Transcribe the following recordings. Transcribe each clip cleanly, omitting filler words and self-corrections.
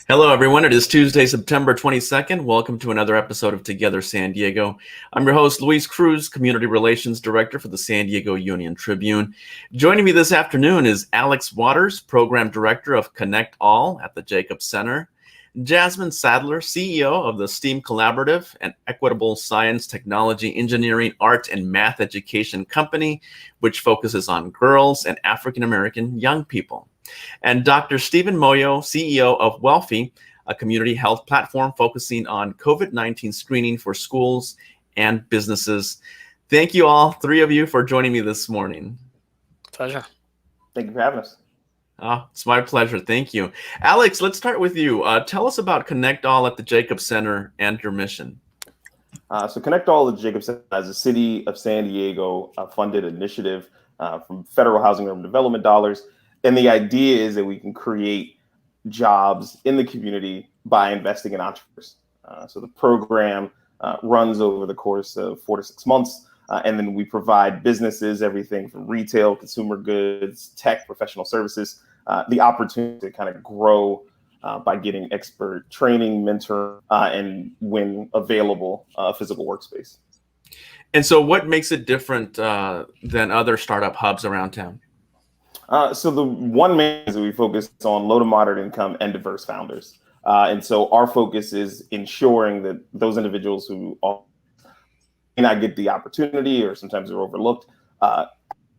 Hello, everyone. It is Tuesday, September 22nd. Welcome to another episode of Together San Diego. I'm your host, Luis Cruz, Community Relations Director for the San Diego Union-Tribune. Joining me this afternoon is Alex Waters, Program Director of Connect All at the Jacobs Center, Jasmine Sadler, CEO of the STEAM Collaborative, an equitable science, technology, engineering, art, and math education company, which focuses on girls and African-American young people. And Dr. Stephen Moyo, CEO of Welfie, a community health platform focusing on COVID-19 screening for schools and businesses. Thank you all, three of you, for joining me this morning. Pleasure. Thank you for having us. It's my pleasure. Thank you. Alex, let's start with you. Tell us about Connect All at the Jacobs Center and your mission. So Connect All at the Jacobs Center is a City of San Diego funded initiative from federal housing and urban development dollars. And the idea is that we can create jobs in the community by investing in entrepreneurs. So the program runs over the course of 4 to 6 months. And then we provide businesses, everything from retail, consumer goods, tech, professional services, the opportunity to kind of grow by getting expert training, mentor, and when available, physical workspace. And so what makes it different than other startup hubs around town? So the one main is that we focus on low to moderate income and diverse founders. And so our focus is ensuring that those individuals who may not get the opportunity or sometimes are overlooked,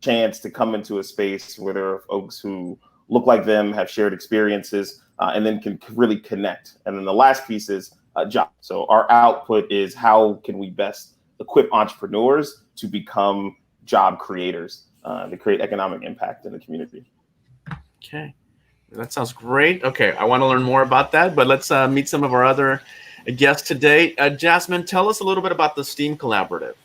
chance to come into a space where there are folks who look like them, have shared experiences, and then can really connect. And then the last piece is job. So our output is how can we best equip entrepreneurs to become job creators, to create economic impact in the community. Okay, that sounds great. Okay, I want to learn more about that, but let's meet some of our other guests today. Jasmine, tell us a little bit about the STEAM Collaborative.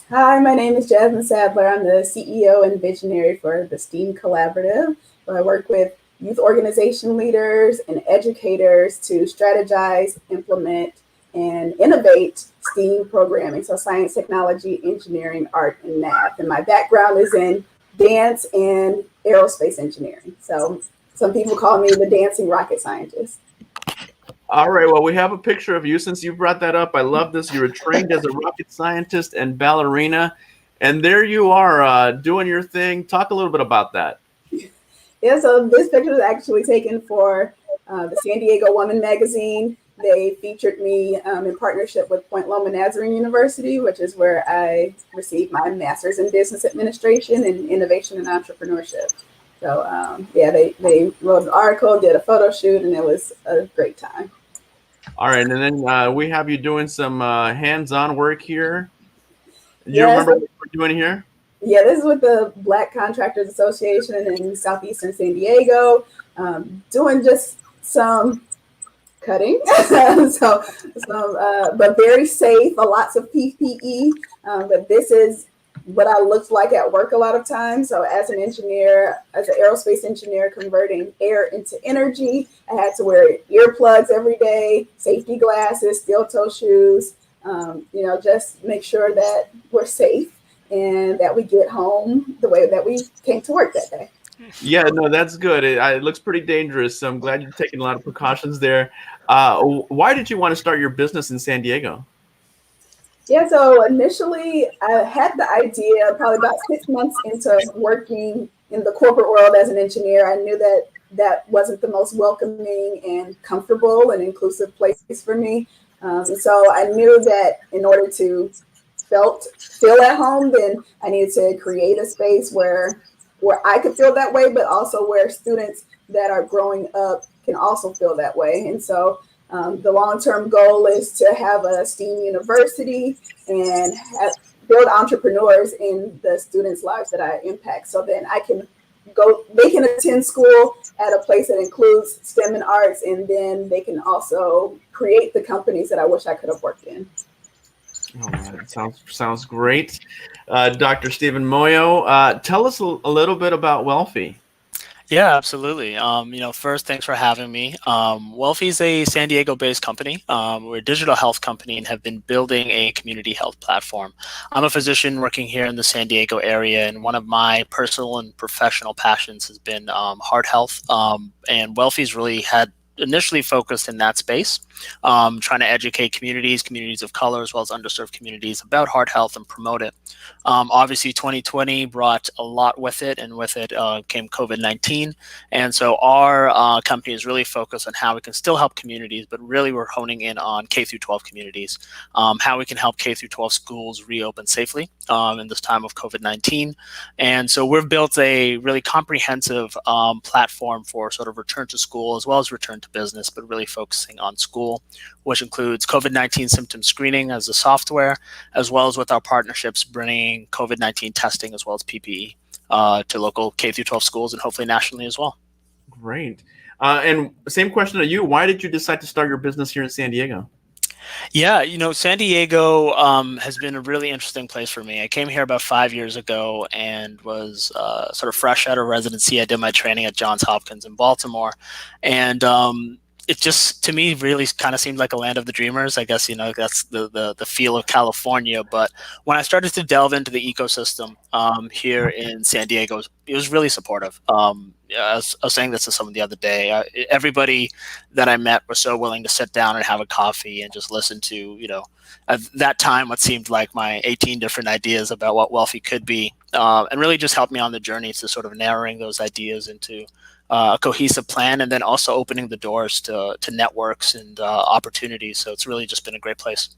Hi, my name is Jasmine Sadler. I'm the CEO and visionary for the STEAM Collaborative. So I work with youth organization leaders and educators to strategize, implement, and innovate STEAM programming. So science, technology, engineering, art, and math. And my background is in dance and aerospace engineering. So some people call me the dancing rocket scientist. All right, well, we have a picture of you. Since you brought that up, I love this. You were trained as a rocket scientist and ballerina, and there you are doing your thing. Talk a little bit about that. Yeah, so this picture was actually taken for the San Diego Woman magazine. They featured me in partnership with Point Loma Nazarene University, which is where I received my master's in business administration and innovation and entrepreneurship. So they wrote an article, did a photo shoot, and it was a great time. All right, and then we have you doing some hands-on work here. You remember what we're doing here? Yeah, this is with the Black Contractors Association in Southeastern San Diego, doing just some cutting, but very safe, lots of PPE. But this is what I looked like at work a lot of times. So as an engineer, as an aerospace engineer, converting air into energy, I had to wear earplugs every day, safety glasses, steel toe shoes, just make sure that we're safe and that we get home the way that we came to work that day. Yeah, no, that's good. It looks pretty dangerous, so I'm glad you're taking a lot of precautions there. Why did you want to start your business in San Diego? Yeah, so initially I had the idea probably about 6 months into working in the corporate world as an engineer. I knew that that wasn't the most welcoming and comfortable and inclusive place for me. And so I knew that in order to feel at home, then I needed to create a space where I could feel that way, but also where students that are growing up can also feel that way. And so the long-term goal is to have a STEAM university and build entrepreneurs in the students' lives that I impact. So then they can attend school at a place that includes STEM and arts, and then they can also create the companies that I wish I could have worked in. All right, sounds great. Dr. Stephen Moyo, tell us a little bit about Welfie. Yeah, absolutely. First, thanks for having me. Welfie is a San Diego-based company. We're a digital health company and have been building a community health platform. I'm a physician working here in the San Diego area, and one of my personal and professional passions has been heart health. And Welfie's really had initially focused in that space, trying to educate communities of color, as well as underserved communities about heart health and promote it. Obviously, 2020 brought a lot with it, and with it came COVID-19. And so our company is really focused on how we can still help communities, but really we're honing in on K through 12 communities, how we can help K through 12 schools reopen safely in this time of COVID-19. And so we've built a really comprehensive platform for sort of return to school as well as return to business, but really focusing on school, which includes COVID-19 symptom screening as a software, as well as with our partnerships bringing COVID-19 testing as well as PPE to local K through 12 schools and hopefully nationally as well. Great. And same question to you. Why did you decide to start your business here in San Diego? Yeah, San Diego has been a really interesting place for me. I came here about 5 years ago and was sort of fresh out of residency. I did my training at Johns Hopkins in Baltimore. And it just, to me, really kind of seemed like a land of the dreamers. I guess, that's the feel of California. But when I started to delve into the ecosystem here in San Diego, it was really supportive. I was saying this to someone the other day. Everybody that I met was so willing to sit down and have a coffee and just listen to, at that time, what seemed like my 18 different ideas about what Welfie could be, and really just helped me on the journey to sort of narrowing those ideas into a cohesive plan, and then also opening the doors to networks and opportunities. So it's really just been a great place.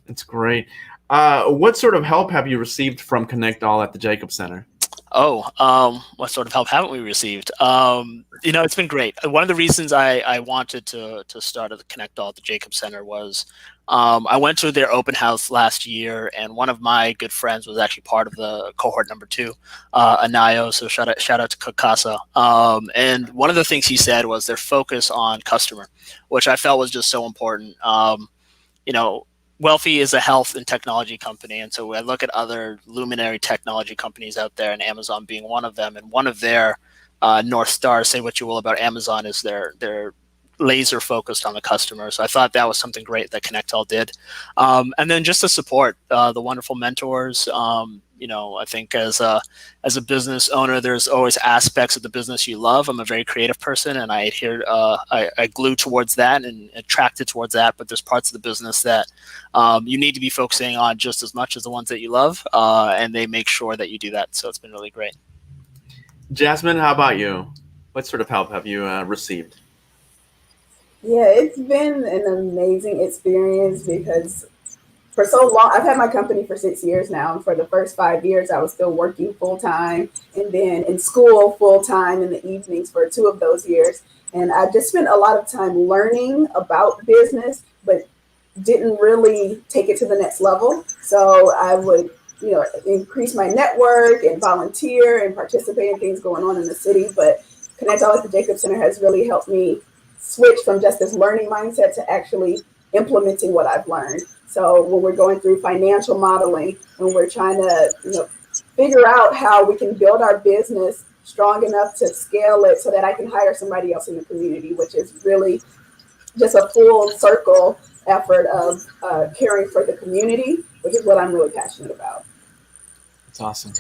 It's great. What sort of help have you received from Connect All at the Jacob Center? What sort of help haven't we received? It's been great. One of the reasons I wanted to start at the Connect All at the Jacob Center was I went to their open house last year, and one of my good friends was actually part of the cohort number 2, Anayo. So shout out to Kakasa. And one of the things he said was their focus on customer, which I felt was just so important. Welfie is a health and technology company, and so I look at other luminary technology companies out there, and Amazon being one of them. And one of their North Stars, say what you will about Amazon, is they're laser focused on the customer. So I thought that was something great that ConnectAll did. And then just to support the wonderful mentors. I think as a business owner, there's always aspects of the business you love. I'm a very creative person, and I glue towards that and attracted towards that. But there's parts of the business that you need to be focusing on just as much as the ones that you love, and they make sure that you do that. So it's been really great. Jasmine, how about you? What sort of help have you received? Yeah, it's been an amazing experience because for so long, I've had my company for 6 years now. And for the first 5 years, I was still working full time and then in school full time in the evenings for 2 of those years. And I just spent a lot of time learning about business, but didn't really take it to the next level. So I would, increase my network and volunteer and participate in things going on in the city. But Connect All at the Jacob Center has really helped me switch from just this learning mindset to actually implementing what I've learned. So when we're going through financial modeling, when we're trying to figure out how we can build our business strong enough to scale it so that I can hire somebody else in the community, which is really just a full circle effort of caring for the community, which is what I'm really passionate about. That's awesome.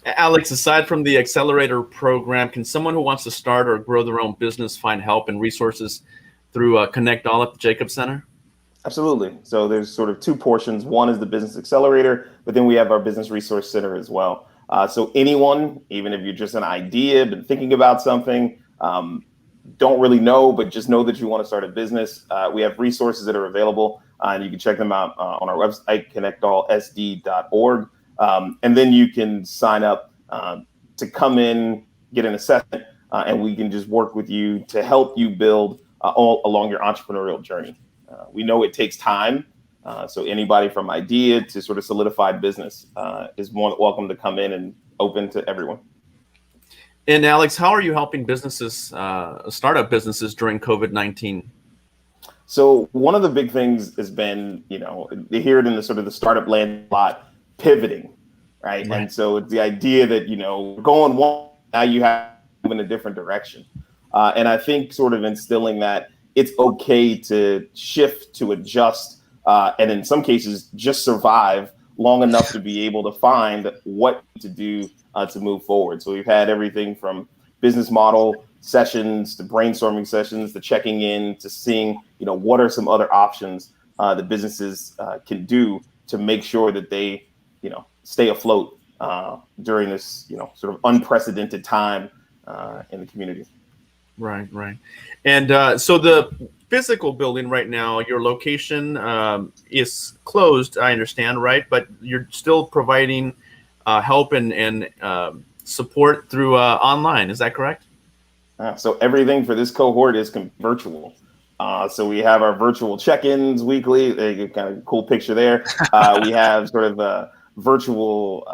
Alex, aside from the Accelerator program, can someone who wants to start or grow their own business find help and resources through Connect All at the Jacob Center? Absolutely. So there's sort of 2 portions. One is the Business Accelerator, but then we have our Business Resource Center as well. So anyone, even if you're just an idea, been thinking about something, don't really know, but just know that you want to start a business, we have resources that are available, and you can check them out on our website, connectallsd.org. And then you can sign up to come in, get an assessment, and we can just work with you to help you build all along your entrepreneurial journey. We know it takes time. So anybody from idea to sort of solidified business is more than welcome to come in and open to everyone. And Alex, how are you helping businesses, startup businesses during COVID-19? So one of the big things has been, they hear it in the sort of the startup land a lot, pivoting, right? And so it's the idea that, going one, now you have to move in a different direction. And I think sort of instilling that it's okay to shift, to adjust, and in some cases just survive long enough to be able to find what to do to move forward. So we've had everything from business model sessions, to brainstorming sessions, to checking in, to seeing, what are some other options that businesses can do to make sure that they, stay afloat during this, sort of unprecedented time in the community. Right. And so the physical building right now, your location is closed, I understand, right? But you're still providing help and support through online. Is that correct? So everything for this cohort is virtual. So we have our virtual check-ins weekly. They get kind of cool picture there. We have sort of virtual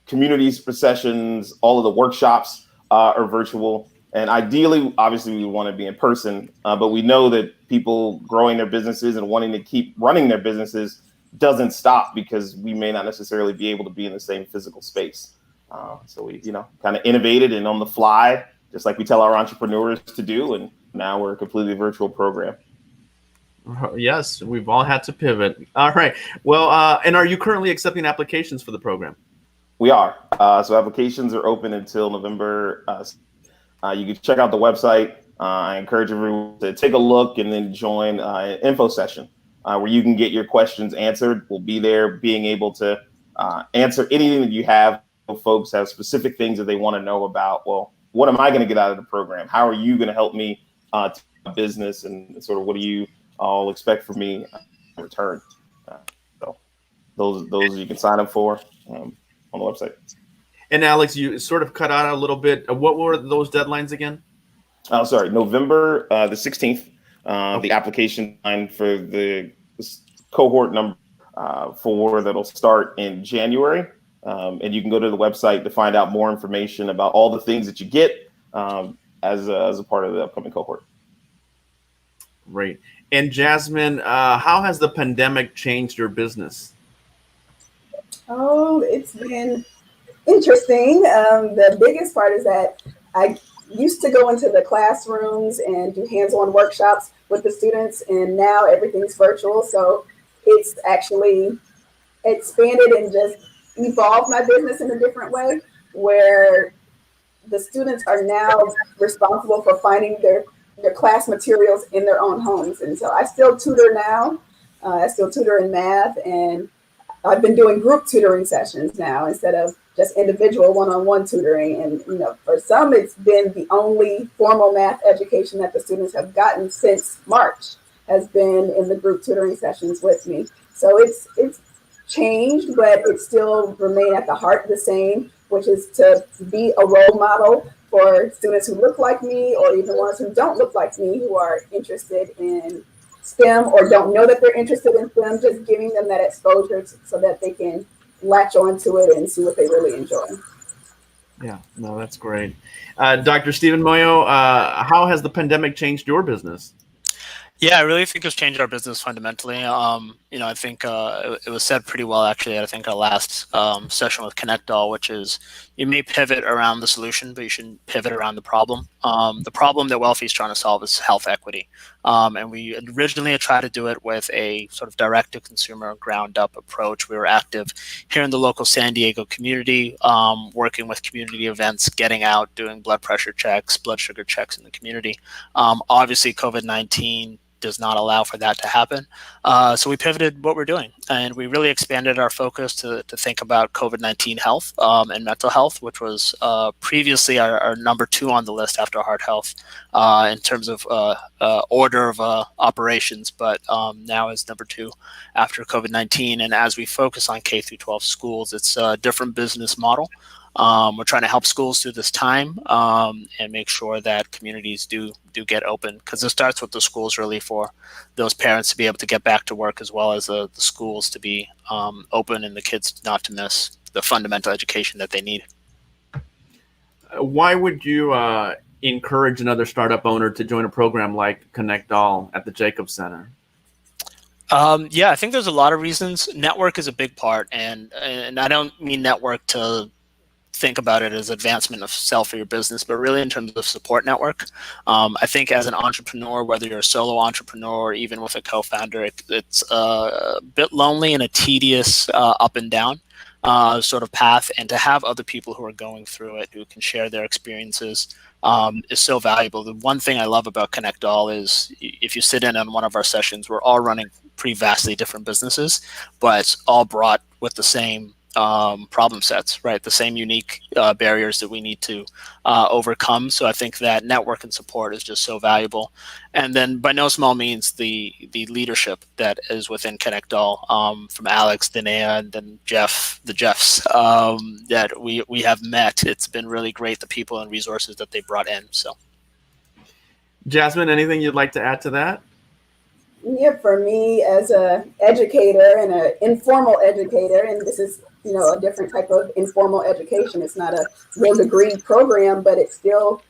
community sessions. All of the workshops are virtual. And ideally, obviously, we want to be in person. But we know that people growing their businesses and wanting to keep running their businesses doesn't stop because we may not necessarily be able to be in the same physical space. So we, kind of innovated and on the fly, just like we tell our entrepreneurs to do. And now we're a completely virtual program. Yes, we've all had to pivot. All right. Well, and are you currently accepting applications for the program? We are. So applications are open until November. You can check out the website. I encourage everyone to take a look and then join an info session where you can get your questions answered. We'll be there being able to answer anything that you have. Folks have specific things that they want to know about. Well, what am I going to get out of the program? How are you going to help me to business, and sort of what do you all expect from me in return? So those you can sign up for on the website. And Alex, you sort of cut out a little bit. What were those deadlines again? Oh, sorry, November the 16th. The application line for the cohort number 4 that'll start in January. And you can go to the website to find out more information about all the things that you get as a part of the upcoming cohort. Great. And Jasmine, how has the pandemic changed your business? Oh, it's been interesting. The biggest part is that I used to go into the classrooms and do hands-on workshops with the students, and now everything's virtual. So it's actually expanded and just evolved my business in a different way, where the students are now responsible for finding their class materials in their own homes. And so I still tutor now. I still tutor in math, and I've been doing group tutoring sessions now instead of just individual one-on-one tutoring. And for some, it's been the only formal math education that the students have gotten since March has been in the group tutoring sessions with me. So it's changed, but it still remain at the heart the same, which is to be a role model for students who look like me, or even ones who don't look like me, who are interested in STEM or don't know that they're interested in STEM, just giving them that exposure so that they can latch onto it and see what they really enjoy. Yeah, no, that's great. Dr. Stephen Moyo, how has the pandemic changed your business? Yeah, I really think it's changed our business fundamentally. I think it was said pretty well, actually, I think our last session with Connect All, which is you may pivot around the solution, but you shouldn't pivot around the problem. The problem that Welfie is trying to solve is health equity. And we originally tried to do it with a sort of direct-to-consumer, ground-up approach. We were active here in the local San Diego community, working with community events, getting out, doing blood pressure checks, blood sugar checks in the community. Obviously, COVID-19 does not allow for that to happen. So we pivoted what we're doing, and we really expanded our focus to think about COVID-19 health and mental health, which was previously our number 2 on the list after heart health in terms of order of operations, but now is number 2 after COVID-19. And as we focus on K through 12 schools, it's a different business model. We're trying to help schools through this time and make sure that communities do get open, because it starts with the schools, really, for those parents to be able to get back to work, as well as the schools to be open and the kids not to miss the fundamental education that they need. Why would you encourage another startup owner to join a program like Connect All at the Jacobs Center? Yeah, I think there's a lot of reasons. Network is a big part, and I don't mean network to think about it as advancement of self or your business, but really in terms of support network. I think as an entrepreneur, whether you're a solo entrepreneur or even with a co-founder, it's a bit lonely and a tedious up and down sort of path. And to have other people who are going through it, who can share their experiences, is so valuable. The one thing I love about Connect All is if you sit in on one of our sessions, we're all running pretty vastly different businesses, but all brought with the same problem sets, right? The same unique barriers that we need to overcome. So I think that network and support is just so valuable. And then by no small means the leadership that is within Connect All, from Alex, Danae, and then Jeff, the Jeffs that we have met. It's been really great, the people and resources that they brought in. So, Jasmine, anything you'd like to add to that? Yeah, for me as a educator and an informal educator, and this is, a different type of informal education. It's not a real degree program, but it's still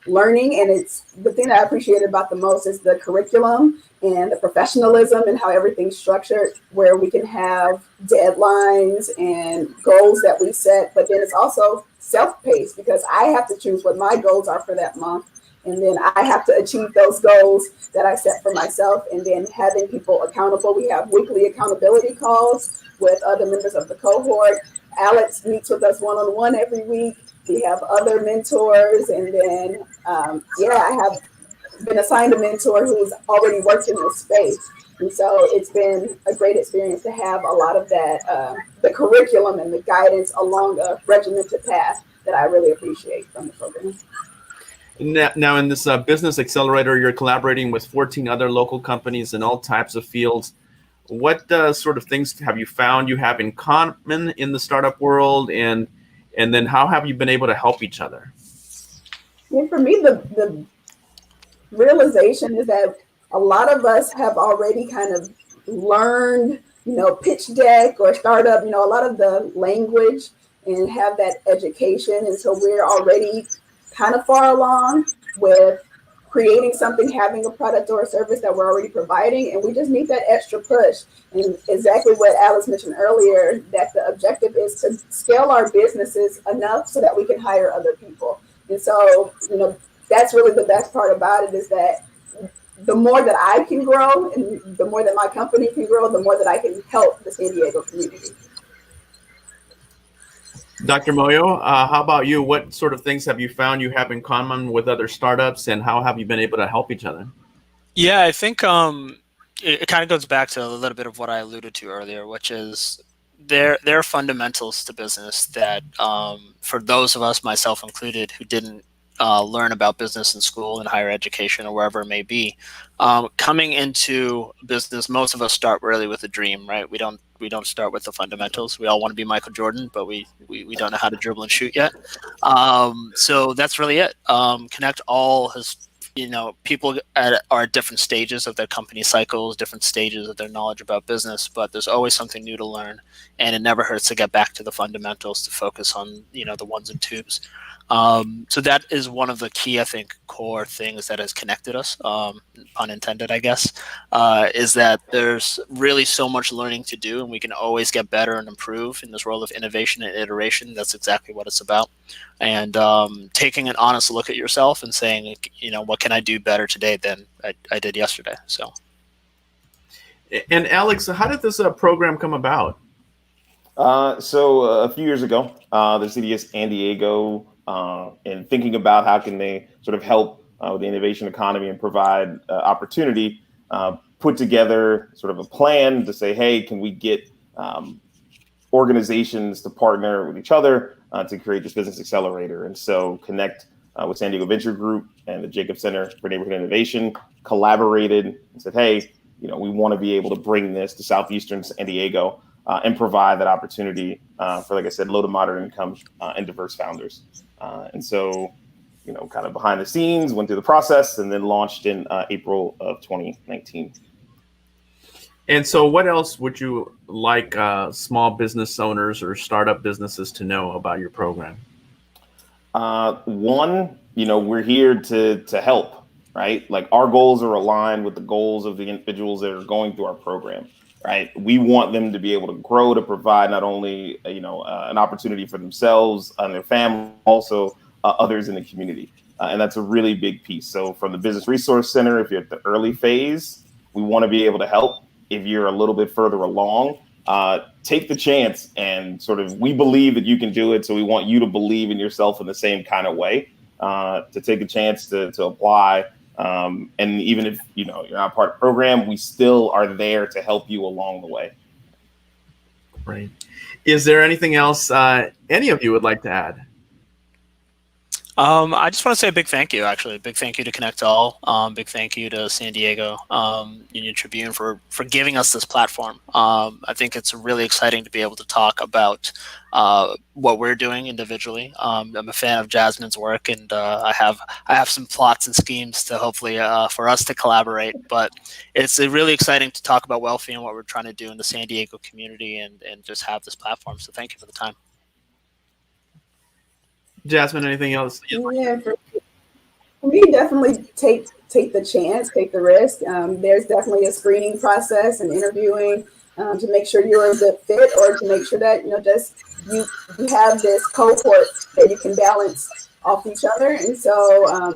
learning. And it's the thing that I appreciate about the most is the curriculum and the professionalism and how everything's structured, where we can have deadlines and goals that we set, but then it's also self-paced because I have to choose what my goals are for that month. And then I have to achieve those goals that I set for myself, and then having people accountable. We have weekly accountability calls with other members of the cohort. Alex meets with us one-on-one every week. We have other mentors. And then, I have been assigned a mentor who's already worked in this space. And so it's been a great experience to have a lot of that, the curriculum and the guidance along a regimented path that I really appreciate from the program. Now, in this business accelerator, you're collaborating with 14 other local companies in all types of fields. What sort of things have you found you have in common in the startup world, and then how have you been able to help each other? Yeah, for me, the realization is that a lot of us have already kind of learned, pitch deck or startup, a lot of the language, and have that education. And so we're already kind of far along with creating something, having a product or a service that we're already providing, and we just need that extra push. And exactly what Alice mentioned earlier, that the objective is to scale our businesses enough so that we can hire other people. And so, that's really the best part about it, is that the more that I can grow and the more that my company can grow, the more that I can help the San Diego community. Dr. Moyo, how about you? What sort of things have you found you have in common with other startups, and how have you been able to help each other? Yeah, I think it kind of goes back to a little bit of what I alluded to earlier, which is there are fundamentals to business that for those of us, myself included, who didn't learn about business in school and higher education or wherever it may be, coming into business, most of us start really with a dream, right? We don't start with the fundamentals. We all want to be Michael Jordan, but we don't know how to dribble and shoot yet. So that's really it. Connect All has, people are at different stages of their company cycles, different stages of their knowledge about business, but there's always something new to learn, and it never hurts to get back to the fundamentals, to focus on, the ones and twos. So that is one of the key, I think, core things that has connected us, pun intended, I guess, is that there's really so much learning to do, and we can always get better and improve in this world of innovation and iteration. That's exactly what it's about. And taking an honest look at yourself and saying, what can I do better today than I did yesterday? So. And Alex, how did this program come about? So a few years ago, the city of San Diego, and thinking about how can they sort of help with the innovation economy and provide opportunity, put together sort of a plan to say, hey, can we get organizations to partner with each other to create this business accelerator? And so Connect with San Diego Venture Group and the Jacob Center for Neighborhood Innovation collaborated and said, hey, we want to be able to bring this to southeastern San Diego and provide that opportunity for, like I said, low to moderate income and diverse founders. And so, kind of behind the scenes, went through the process and then launched in April of 2019. And so what else would you like small business owners or startup businesses to know about your program? One, we're here to help, right? Like our goals are aligned with the goals of the individuals that are going through our program. right? We want them to be able to grow, to provide not only, an opportunity for themselves and their family, also others in the community. And that's a really big piece. So from the Business Resource Center, if you're at the early phase, we want to be able to help. If you're a little bit further along, take the chance and we believe that you can do it. So we want you to believe in yourself in the same kind of way, to take a chance to apply. And even if, you're not part of the program, we still are there to help you along the way. Right. Is there anything else any of you would like to add? I just want to say a big thank you, actually. A big thank you to Connect All. Big thank you to San Diego Union-Tribune for giving us this platform. I think it's really exciting to be able to talk about what we're doing individually. I'm a fan of Jasmine's work, and I have some plots and schemes to hopefully for us to collaborate. But it's really exciting to talk about Welfie and what we're trying to do in the San Diego community, and just have this platform. So thank you for the time. Jasmine, anything else? Yeah, for me, definitely take the chance, take the risk. There's definitely a screening process and interviewing to make sure you're a good fit, or to make sure that you have this cohort that you can balance off each other. And so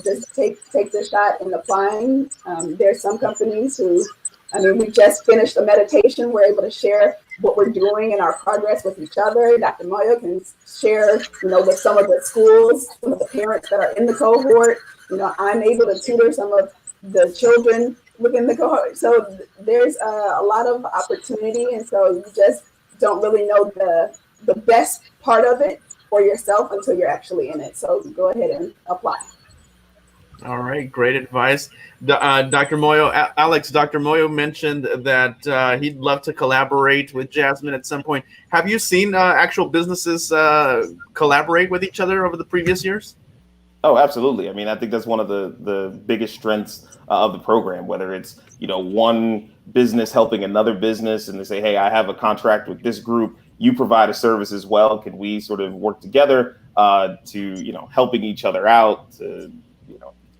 just take the shot in applying. There's some companies who, we just finished a meditation. We're able to share what we're doing and our progress with each other. Dr. Moyo can share, with some of the schools, some of the parents that are in the cohort. I'm able to tutor some of the children within the cohort. So there's a lot of opportunity. And so you just don't really know the best part of it for yourself until you're actually in it. So go ahead and apply. All right, great advice. Dr. Moyo, Dr. Moyo mentioned that he'd love to collaborate with Jasmine at some point. Have you seen actual businesses collaborate with each other over the previous years? Oh, absolutely. I think that's one of the biggest strengths of the program, whether it's, one business helping another business and they say, hey, I have a contract with this group. You provide a service as well. Can we work together to, helping each other out?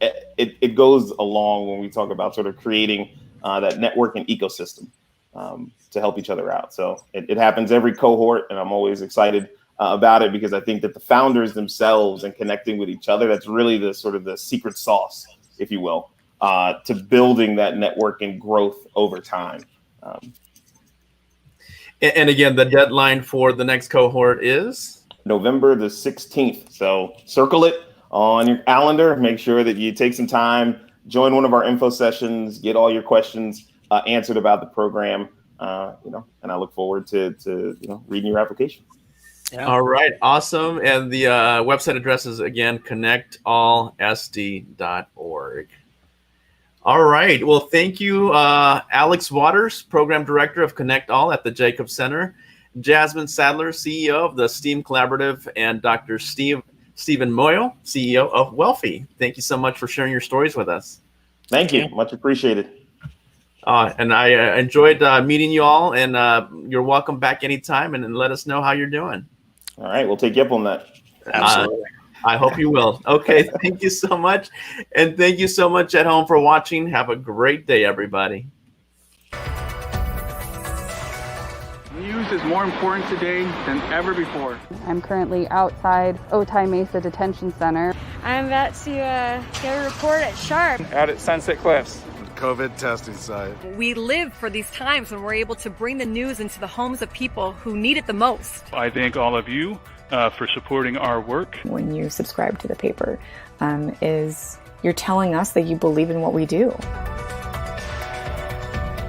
It goes along when we talk about creating that networking ecosystem to help each other out. So it happens every cohort, and I'm always excited about it, because I think that the founders themselves and connecting with each other, that's really the secret sauce, if you will, to building that network and growth over time. And again, the deadline for the next cohort is November the 16th. So circle it on your calendar. Make sure that you take some time, join one of our info sessions, get all your questions answered about the program, and I look forward to reading your application. Yeah. All right, awesome. And the website address is, again, connectallsd.org. All right. Well, thank you, Alex Waters, Program Director of Connect All at the Jacobs Center, Jasmine Sadler, CEO of the STEAM Collaborative, and Dr. Stephen Moyo, CEO of Welfie. Thank you so much for sharing your stories with us. Thank you. Much appreciated. And I enjoyed meeting you all, and you're welcome back anytime, and let us know how you're doing. All right. We'll take you up on that. Absolutely. I hope you will. Okay. Thank you so much. And thank you so much at home for watching. Have a great day, everybody. News is more important today than ever before. I'm currently outside Otay Mesa Detention Center. I'm about to get a report at Sharp. Out at Sunset Cliffs. COVID testing site. We live for these times when we're able to bring the news into the homes of people who need it the most. I thank all of you for supporting our work. When you subscribe to the paper, you're telling us that you believe in what we do.